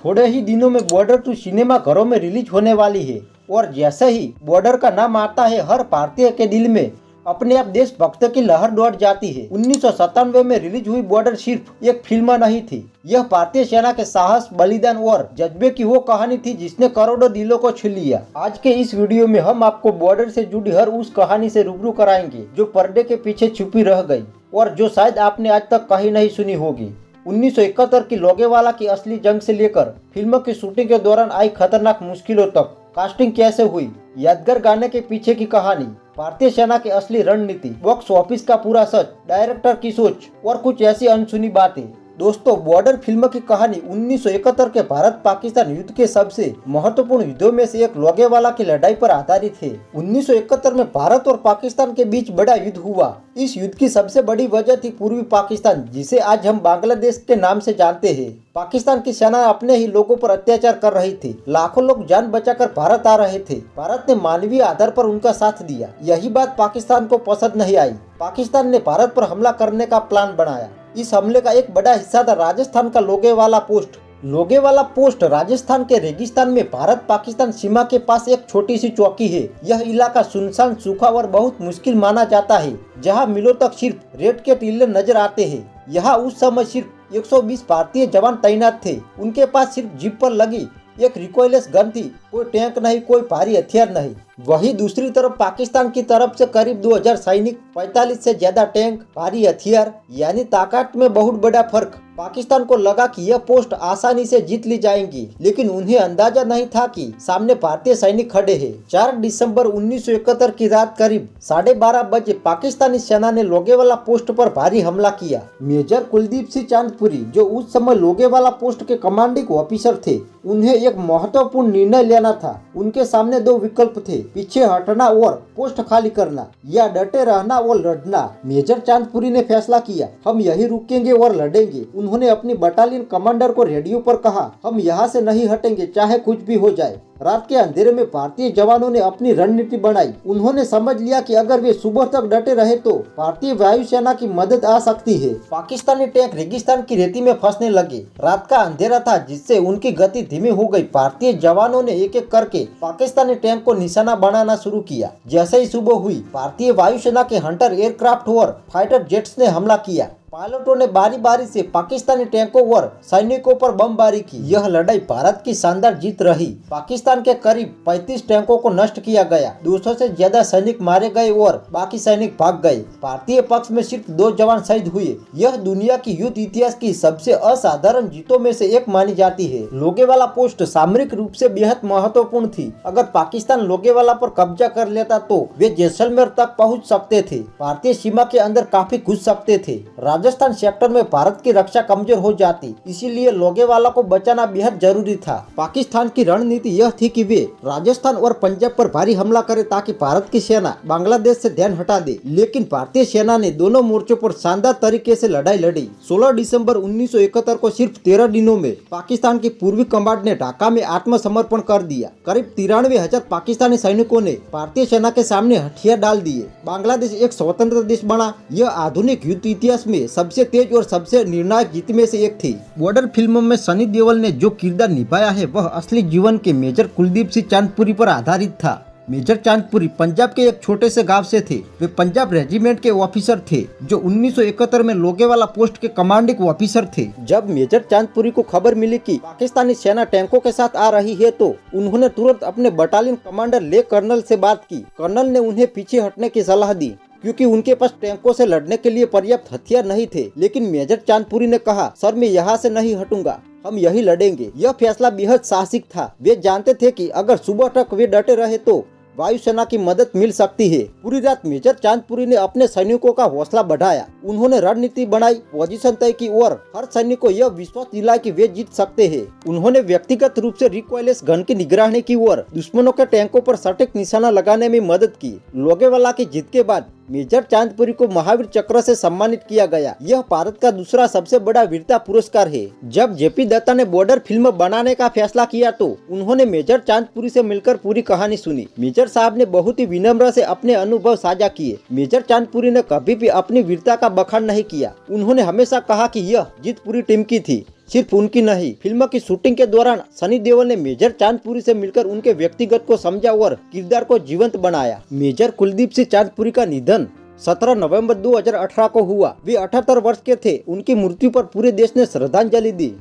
थोड़े ही दिनों में बॉर्डर टू सिनेमा घरों में रिलीज होने वाली है और जैसे ही बॉर्डर का नाम आता है हर भारतीय के दिल में अपने आप देशभक्त की लहर दौड़ जाती है। 1997 में रिलीज हुई बॉर्डर सिर्फ एक फिल्म नहीं थी, यह भारतीय सेना के साहस, बलिदान और जज्बे की वो कहानी थी जिसने करोड़ों दिलों को छू लिया। आज के इस वीडियो में हम आपको बॉर्डर से जुड़ी हर उस कहानी से रूबरू कराएंगे जो पर्दे के पीछे छुपी रह गई और जो शायद आपने आज तक कहीं नहीं सुनी होगी। 1971 की लोगेवाला की असली जंग से लेकर फिल्म की शूटिंग के दौरान आई खतरनाक मुश्किलों तक, कास्टिंग कैसे हुई, यादगार गाने के पीछे की कहानी, भारतीय सेना की असली रणनीति, बॉक्स ऑफिस का पूरा सच, डायरेक्टर की सोच और कुछ ऐसी अनसुनी बातें। दोस्तों, बॉर्डर फिल्म की कहानी 1971 के भारत पाकिस्तान युद्ध के सबसे महत्वपूर्ण युद्धों में से एक लोगेवाला की लड़ाई पर आधारित है। 1971 में भारत और पाकिस्तान के बीच बड़ा युद्ध हुआ। इस युद्ध की सबसे बड़ी वजह थी पूर्वी पाकिस्तान, जिसे आज हम बांग्लादेश के नाम से जानते हैं। पाकिस्तान की सेना अपने ही लोगों पर अत्याचार कर रही थी। लाखों लोग जान बचाकर भारत आ रहे थे। भारत ने मानवीय आधार पर उनका साथ दिया। यही बात पाकिस्तान को पसंद नहीं आई। पाकिस्तान ने भारत पर हमला करने का प्लान बनाया। इस हमले का एक बड़ा हिस्सा था राजस्थान का लोगेवाला पोस्ट। लोगेवाला पोस्ट राजस्थान के रेगिस्तान में भारत पाकिस्तान सीमा के पास एक छोटी सी चौकी है। यह इलाका सुनसान, सूखा और बहुत मुश्किल माना जाता है, जहां मिलों तक सिर्फ रेत के टीले नजर आते हैं। यहाँ उस समय सिर्फ 120 भारतीय जवान तैनात थे। उनके पास सिर्फ जीप पर लगी एक रिकॉइललेस गन थी, कोई टैंक नहीं, कोई भारी हथियार नहीं। वहीं दूसरी तरफ पाकिस्तान की तरफ से करीब 2000 सैनिक, 45 से ज्यादा टैंक, भारी हथियार, यानी ताकत में बहुत बड़ा फर्क। पाकिस्तान को लगा कि यह पोस्ट आसानी से जीत ली जाएंगी, लेकिन उन्हें अंदाजा नहीं था कि सामने भारतीय सैनिक खड़े हैं। 4 दिसंबर 1971 की रात करीब 12:30 बजे पाकिस्तानी सेना ने लोगेवाला पोस्ट पर भारी हमला किया। मेजर कुलदीप सिंह चांदपुरी, जो उस समय लोगेवाला पोस्ट के कमांडिंग ऑफिसर थे, उन्हें एक महत्वपूर्ण निर्णय लेना था। उनके सामने 2 विकल्प थे, पीछे हटना और पोस्ट खाली करना, या डटे रहना और लड़ना। मेजर चांदपुरी ने फैसला किया, हम यही रुकेंगे और लड़ेंगे। उन्होंने अपनी बटालियन कमांडर को रेडियो पर कहा, हम यहाँ से नहीं हटेंगे चाहे कुछ भी हो जाए। रात के अंधेरे में भारतीय जवानों ने अपनी रणनीति बनाई। उन्होंने समझ लिया कि अगर वे सुबह तक डटे रहे तो भारतीय वायुसेना की मदद आ सकती है। पाकिस्तानी टैंक रेगिस्तान की रेती में फंसने लगे। रात का अंधेरा था, जिससे उनकी गति धीमी हो गई। भारतीय जवानों ने एक एक करके पाकिस्तानी टैंक को निशाना बनाना शुरू किया। जैसे ही सुबह हुई, भारतीय वायुसेना के हंटर एयरक्राफ्ट और फाइटर जेट्स ने हमला किया। पायलटों ने बारी बारी से पाकिस्तानी टैंकों और सैनिकों पर बमबारी की। यह लड़ाई भारत की शानदार जीत रही। पाकिस्तान के करीब 35 टैंकों को नष्ट किया गया, 200 से ज्यादा सैनिक मारे गए और बाकी सैनिक भाग गए। भारतीय पक्ष में सिर्फ 2 जवान शहीद हुए। यह दुनिया की युद्ध इतिहास की सबसे असाधारण जीतों में से एक मानी जाती है। लोगेवाला पोस्ट सामरिक रूप से बेहद महत्वपूर्ण थी। अगर पाकिस्तान लोगेवाला पर कब्जा कर लेता तो वे जैसलमेर तक पहुँच सकते थे, भारतीय सीमा के अंदर काफी घुस सकते थे। राजस्थान सेक्टर में भारत की रक्षा कमजोर हो जाती, इसीलिए लोगेवाला को बचाना बेहद जरूरी था। पाकिस्तान की रणनीति यह थी कि वे राजस्थान और पंजाब पर भारी हमला करे ताकि भारत की सेना बांग्लादेश से ध्यान हटा दे। लेकिन भारतीय सेना ने दोनों मोर्चों पर शानदार तरीके से लड़ाई लड़ी। 16 दिसंबर 1971 को सिर्फ 13 दिनों में पाकिस्तान की पूर्वी कमांड ने ढाका में आत्मसमर्पण कर दिया। करीब 93,000 पाकिस्तानी सैनिकों ने भारतीय सेना के सामने हथियार डाल दिए। बांग्लादेश एक स्वतंत्र देश बना। यह आधुनिक युद्ध इतिहास में सबसे तेज और सबसे निर्णायक जीत में से एक थी। बॉर्डर फिल्म में सनी देओल ने जो किरदार निभाया है वह असली जीवन के मेजर कुलदीप सिंह चांदपुरी पर आधारित था। मेजर चांदपुरी पंजाब के एक छोटे से गांव से थे। वे पंजाब रेजिमेंट के ऑफिसर थे जो 1971 में लोगेवाला पोस्ट के कमांडिंग ऑफिसर थे। जब मेजर चांदपुरी को खबर मिली कि पाकिस्तानी सेना टैंकों के साथ आ रही है तो उन्होंने तुरंत अपने बटालियन कमांडर ले कर्नल से बात की। कर्नल ने उन्हें पीछे हटने की सलाह दी क्योंकि उनके पास टैंकों से लड़ने के लिए पर्याप्त हथियार नहीं थे। लेकिन मेजर चांदपुरी ने कहा, सर मैं यहाँ से नहीं हटूंगा, हम यही लड़ेंगे। यह फैसला बेहद साहसिक था। वे जानते थे कि अगर सुबह तक वे डटे रहे तो वायुसेना की मदद मिल सकती है। पूरी रात मेजर चांदपुरी ने अपने सैनिकों का हौसला बढ़ाया। उन्होंने रणनीति बनाई, पोजीशन तय की और हर सैनिक को यह विश्वास दिलाया कि वे जीत सकते हैं। उन्होंने व्यक्तिगत रूप से रिकॉइललेस गन की निगरानी की और दुश्मनों के टैंकों पर सटीक निशाना लगाने में मदद की। लोगेवाला की जीत के बाद मेजर चांदपुरी को महावीर चक्र से सम्मानित किया गया। यह भारत का दूसरा सबसे बड़ा वीरता पुरस्कार है। जब जेपी दत्ता ने बॉर्डर फिल्म बनाने का फैसला किया तो उन्होंने मेजर चांदपुरी से मिलकर पूरी कहानी सुनी। मेजर साहब ने बहुत ही विनम्र से अपने अनुभव साझा किए। मेजर चांदपुरी ने कभी भी अपनी वीरता का बखान नहीं किया। उन्होंने हमेशा कहा कि यह जीत पूरी टीम की थी, सिर्फ उनकी नहीं, फिल्म की शूटिंग के दौरान सनी देओल ने मेजर चांदपुरी से मिलकर उनके व्यक्तिगत को समझा और किरदार को जीवंत बनाया। मेजर कुलदीप सिंह चांदपुरी का निधन 17 नवंबर 2018 को हुआ। वे 78 वर्ष के थे। उनकी मृत्यु पर पूरे देश ने श्रद्धांजलि दी।